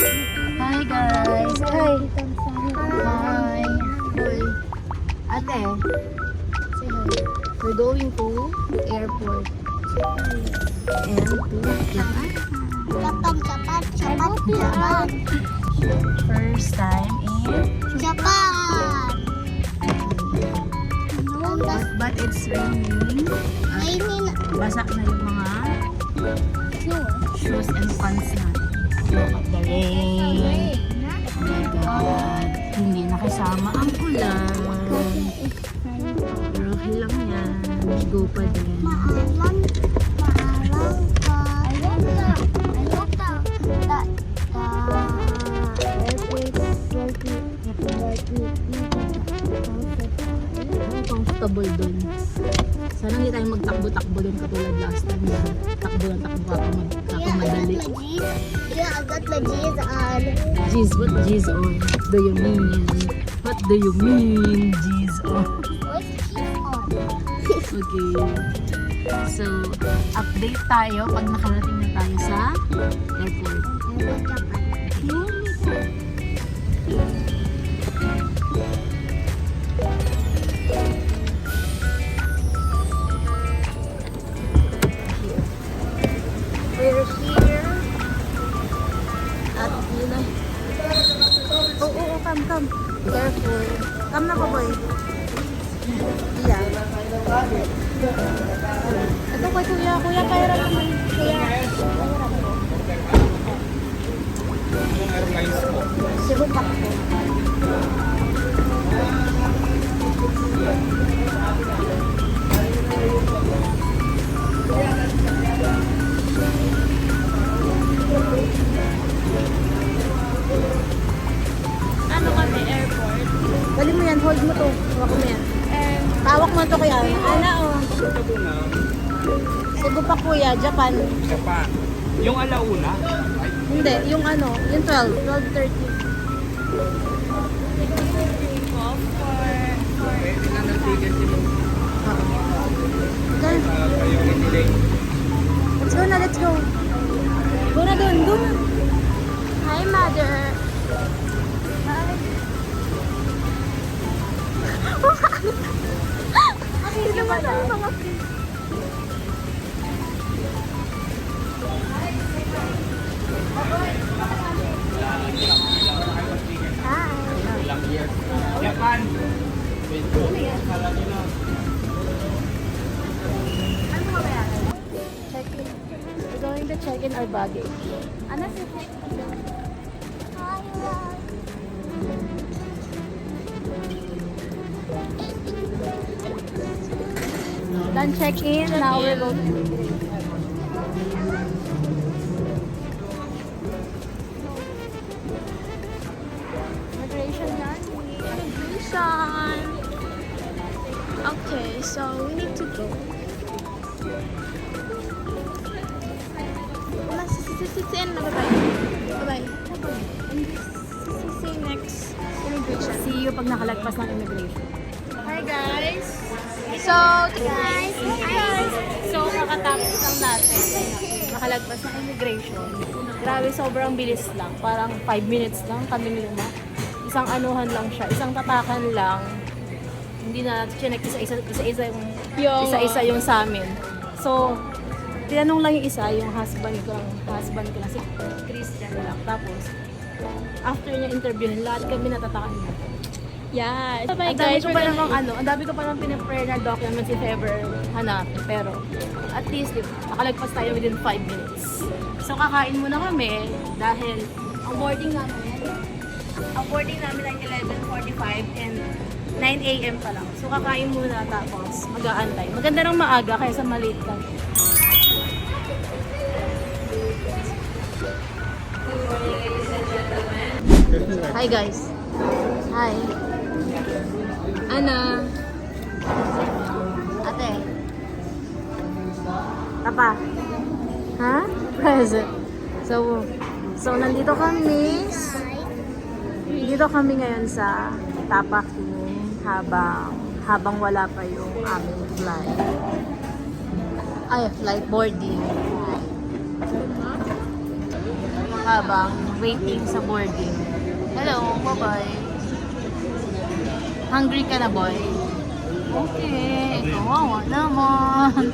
Hi guys! Hi! Hi! Hoy! Ate! Say hi. We're going to airport. And to Japan. Japan. First time in Japan. but it's raining. Basa na yung mga shoes and pants natin. Look at the rain. Oh my God. Hindi nakasama ang ulan. Pero okay lang yan. Go pa din. Maalam ka. Ang comfortable dun. Sana hindi tayo magtakbo-takbo dun katulad last time na takbo lang takbo kakamadali. Yeah, I got my G's on. Jeez, what G's on? Do you mean? What do you mean, G's on? What's G's on? Okay. So, update tayo pag nakarating na tayo sa airport. We're here at yun na. Oo, come. Careful. Come na ko, boy. Yeah. Ito kay kuya. Kuya, pera naman. Kuya. Siguro pa ko. Ano kami, airport? Dali mo yan. Hold mo to. Hawak mo yan. Tawak mo to kay Ana. Ana, oh. Cebu pa kuya. Japan. Japan. Yung alauna, Hindi. Yung ano. Yung 12. 12:30. pwede na ng ticket sila. Okay. Kayo i-delay. Let's go na. Let's go. Go na dun. Go na. Hi, mother. Sino ba na? Mga Ilang years. Japan. check-in. We're going to check in our baggage. Ano si Done check-in. Now we're going to... Immigration yan? Immigration. Okay, so we need to go. Sisisin na bye-bye. Sisisin next immigration. See you pag nakalagpas ng immigration. Hi guys! So, guys! So, nakatapos lang natin. Nakalagpas ng immigration. Grabe, sobrang bilis lang. Parang 5 minutes lang kami nila. Isang anuhan lang siya. Isang tatakan lang. Hindi na chinek isa-isa yung sa amin. So, tinanong lang yung isa, yung husband ko lang, si Christian lang. Tapos, after niya interviewin, lahat kami natatakan niya. Yeah. Ang dami ko pa namang ang dami ko pa namang pinaprare na documents if ever hanapin. Pero, at least, nakalagpas tayo within 5 minutes. So, kakain muna kami dahil ang boarding namin ay 11:45 and 9 a.m. pa lang. So, kakain muna tapos mag-aantay. Maganda ng maaga kaysa maliit lang. Hi guys. Hi. Ana. Ate. Tapa. Ha? Present. So nandito kami. Dito kami ngayon sa Tapaking habang wala pa yung aming flight. Ay, flight boarding. Habang waiting sa boarding. Hello, bye-bye. Hungry ka na, boy? Okay, kawawa naman.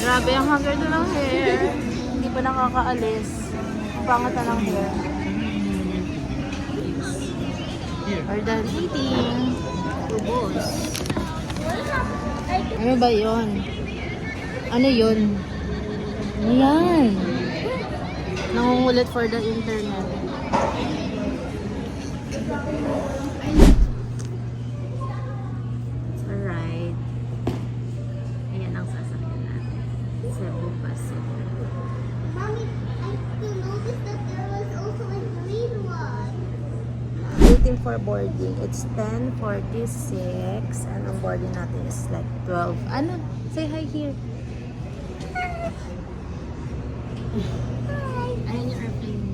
Grabe ang hunger na ng hair. Hindi pa nakakaalis. Ang pangat na ng hair. Or done eating. Ubos. Ano ba yun? Ano yun? Ano yan? Nangungulit for the internet. Alright. Ayan ang sasakyan natin. Cebu Paso. Mommy, I noticed that there was also a green one. Waiting for boarding. It's 10:46 and ang boarding natin is like 12. Ano? Say hi here. Ayan yung airplane.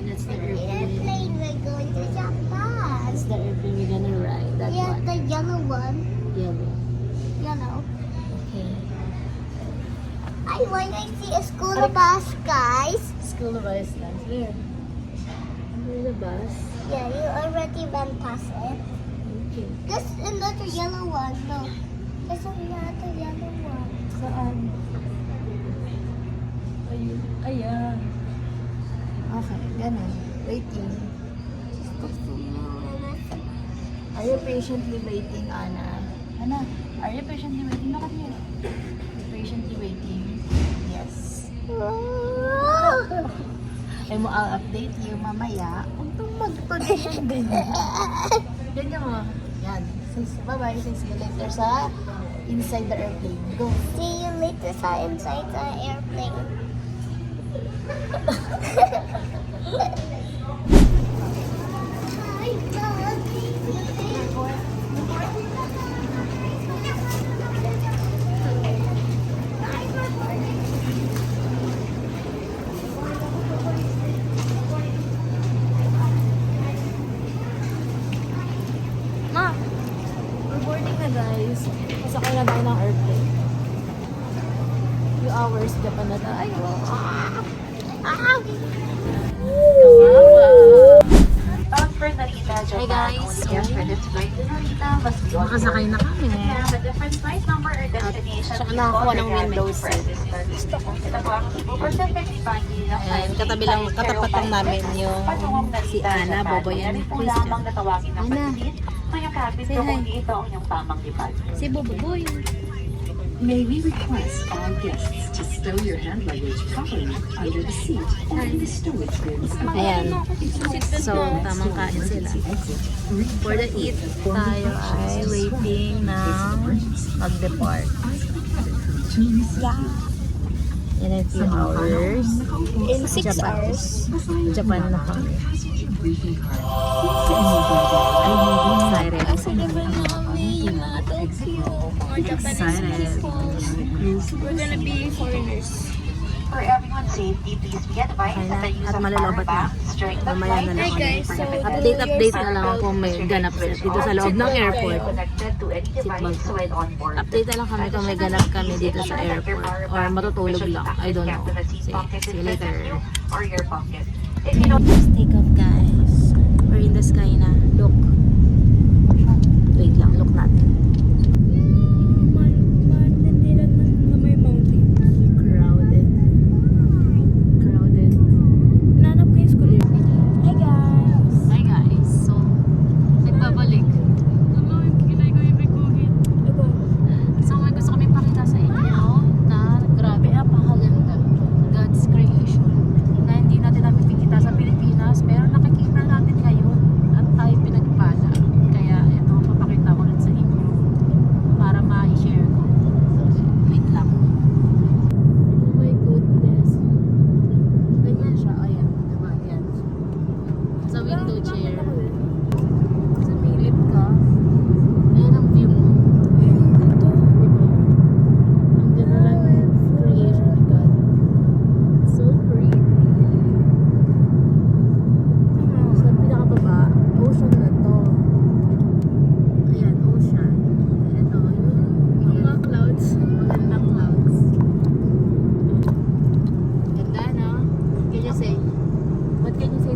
That's the airplane. Airplane, we're going to Japan. That's the airplane we're gonna ride. That Yeah, one. the yellow one. Yellow. Yellow. Okay. I want to see a school bus, guys. School of Iceland. Where? Where's the bus? Yeah, you already went past it. Okay. There's another yellow one. No, there's another yellow one. Saan? Ayun. Ayan. Okay, ganun. Waiting. Are you patiently waiting, Anna? Anna, are you patiently waiting? Look at here. Patiently waiting. Yes. Ay mo, I'll update you mamaya. Huwag itong mag-position din. Ganyan mo. Yan. Bye-bye. See you later sa inside the airplane. Go. See you later sa inside the airplane. Ma! We're boarding na, guys. Masakay na tayo ng airplane. Few hours Japan na tayo. For Narita, Hey Japan, guys, only after this flight to Narita must be Makasakay na kami. have a different flight number or destination. Saka nakakuha ng window seat. Ito po ang Cebu Pacific Bangkok na Ayan, katapat lang namin yung si Ana, bobo yan. Po lamang natawagin ng Ana. pagsisit. So yung cabin Say ko hi. kung ito ang inyong tamang lipad. Si Bobo Boy. May we request all guests to stow your hand luggage properly under the seat or in the stowage bins. Ayan. So, tamang kain sila. For the eat, tayo ay waiting ng mag-depart. In a few hours. In 6 hours. Japan na kami. Excited. We're gonna be foreigners. For everyone's safety, please be advised Kaya that the use at of malalobat na. power banks during the Mamaya flight na is lang. Hi guys, so Update na lang kung may ganap dito sa loob ng airport. connected to any device when on board. Update na lang kami kung may ganap kami dito sa airport. Or matutulog lang. I don't know. See you later. Or your pocket. If you don't Take off, guys. We're in the sky na. Look. Wait lang, look natin. Na may mountain. Crowded. Crowded. Nanap ko yung school. Hi guys! Hi guys. So, nagbabalik. Ano yung kinay ko ibiguhin? Ako. So, may gusto kami pakita sa inyo na grabe, napakaganda. God's creation. Na hindi natin napipikita sa Pilipinas, pero nakikita natin ngayon at tayo pinagpala.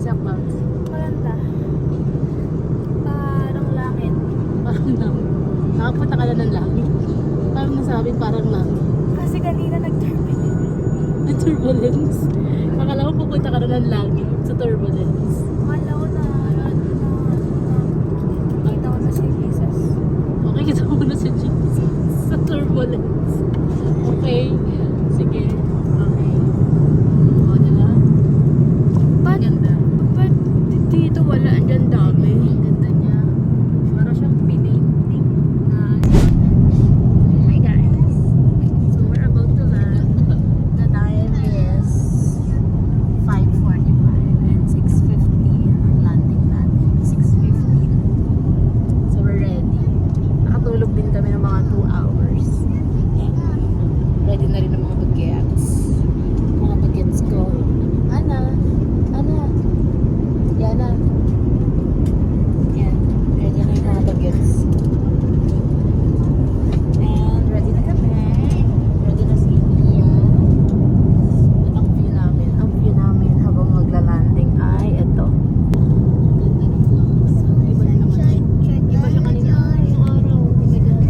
sa clouds? Maganda. Parang langit. Parang langit. Nakapunta ka na ng langit. Parang nasabi parang langit. Kasi kanina nag-turbulent. The turbulence. Akala ko pupunta ka na ng langit sa turbulence. Akala ko na kita ko na si Jesus. Okay, kita mo na si Jesus sa turbulence. Okay. Sige. Okay. O, diba? Ganda. Ba't dito wala? Andyan dami. Ganda niya. Parang siyang pinainting na Hi guys. so we're about to land. The time is 5:45 and 6:15 ang landing natin. 6:15. So we're ready. Nakatulog din kami ng mga 2 hours. And ready na rin ang mga bagets. Mga bagets ko. Ana. Yana. Yan. Ready na yung mga bagets. And ready na kami. Ready na si Ian. At ang view namin habang magla-landing ay ito. Ganda ng vlogs. Iba na naman. Iba siya kanina. Yung araw. Oh my God.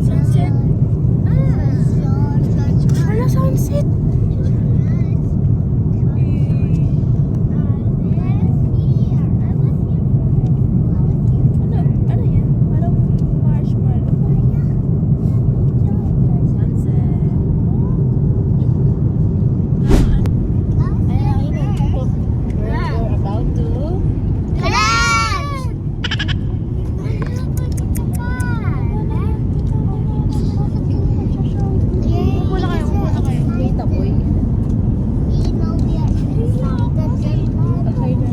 Sunset. Wala sunset. Ano yan? Parang marshmallow. Sunset. Ayan, we're about to Muna kayo. wait up, boy. Okay na.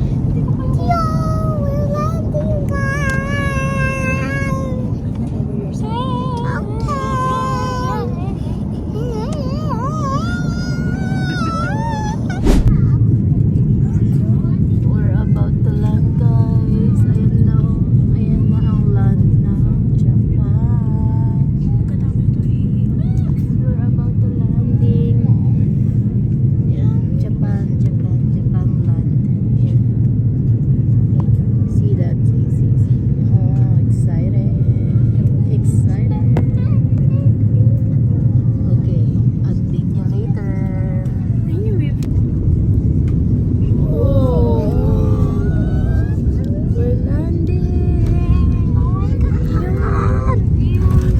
We're about to land, guys. Ayan na. Ayan na ang land ng Japan. We're about to landing. Ayan, Japan land. Ayan. See that? See. Oh, excited. Okay, update you later. Oh, we're landing.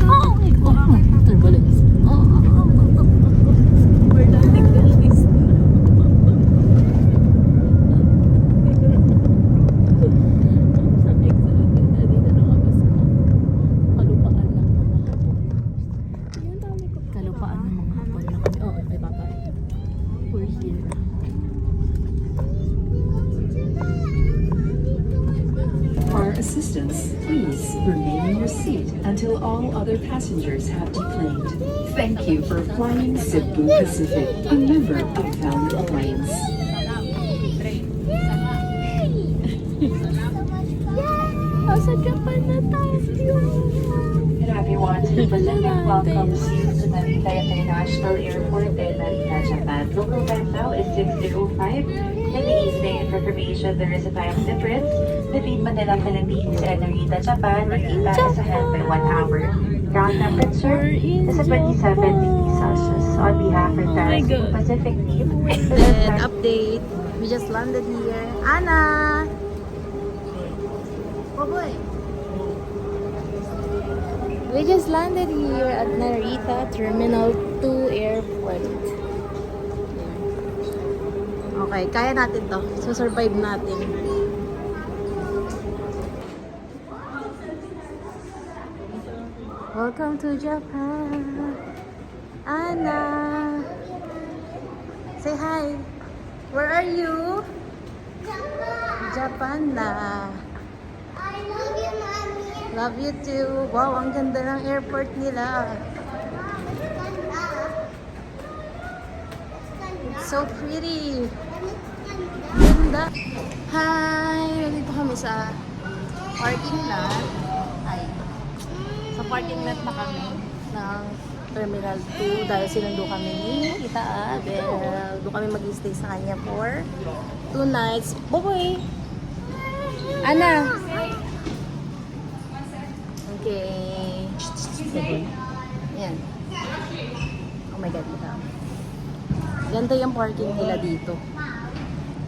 Oh my God. Turbulence. We're landing, guys. Sabi ko, dito na kami sa kalupaan ng mga hapon. Kalupaan ng mga hapon na kami. Oh, may papa. We're here. For assistance, please remain in your seat until all other passengers have deplaned. Thank you for flying Cebu Pacific, a member of Valley Alliance. Nasa Japan na tayo. Hello everyone, Pacific welcomes you to Narita International Airport in Narita, Japan. Local time now is 6:05 in the evening. For information, there is a time difference between Manila, Philippines and Narita, Japan. Narita is ahead by 1 hour. Ground temperature is at 27 degrees Celsius. On behalf of the Cebu Pacific team, Update. We just landed here. Anna! Oh boy. We just landed here at Narita Terminal 2 Airport. Okay, kaya natin to. So-survive natin. Welcome to Japan. Anna. Say hi. Where are you? Japan na. I love you, Mommy. Love you too. Wow, ang ganda ng airport nila. It's so pretty. Ganda. Hi! Nandito kami sa parking lot. Ay. Sa parking lot na kami ng Terminal 2 dahil sinundo kami ni Tita Abel. Doon kami mag-stay sa kanya for 2 nights. Boboy! Ana! Okay. Yan. Oh my God, ito. Ganda yung parking nila dito.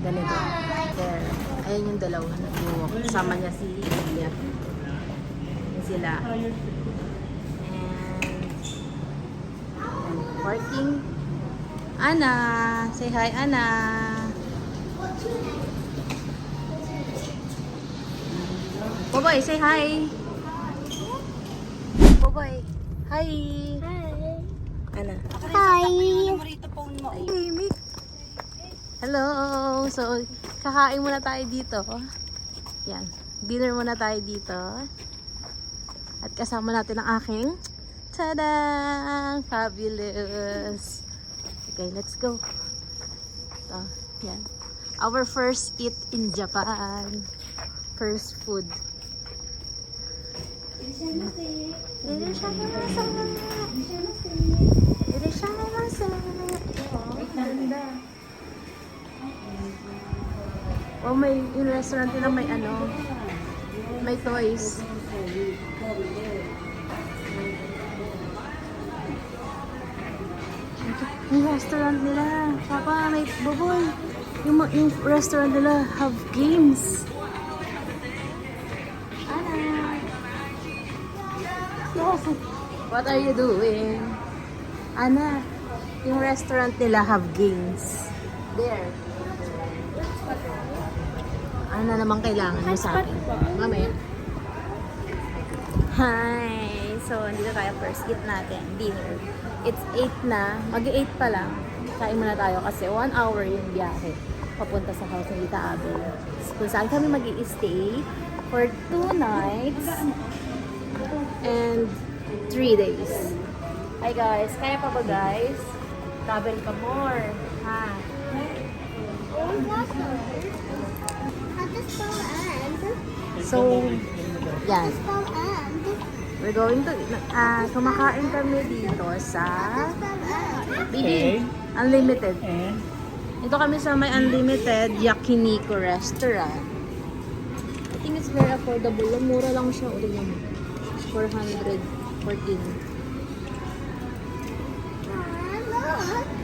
Ganito. There. Ayan yung dalawa na nag-walk. Kasama niya si Ilya. Yan sila. And parking. Ana! Say hi, Ana! Boboy, say hi! Boboy, hi! Ana. Hi. Hello! So, kakain muna tayo dito. Yan. Dinner muna tayo dito. At kasama natin ang aking tada! Fabulous! Okay, let's go. So, yan. Our first eat in Japan. First food. Oh, may yung restaurant nila may ano, may toys. Yung restaurant nila, Papa, may Boboy. Yung restaurant nila have games. What are you doing? Ana, yung restaurant nila have games. There. Ano na naman kailangan mo sa akin? Mamaya. Hi! So, andito tayo first eat natin. Dinner. It's 8 na. Mag-8 pa lang. Kain muna tayo kasi 1 hour yung biyahe. Papunta sa house ng Tita Abel. Kung saan kami mag-i-stay for 2 nights and 3 days. Hi guys! Kaya pa ba guys? Travel ka more. Ha? How to spell and? So, yan. Spell and? We're going to, kumakain kami dito sa Okay. Unlimited. And Ito kami sa may Unlimited Yakiniku Restaurant. I think it's very affordable. Mura lang siya. O, tignan mo. 414. Look.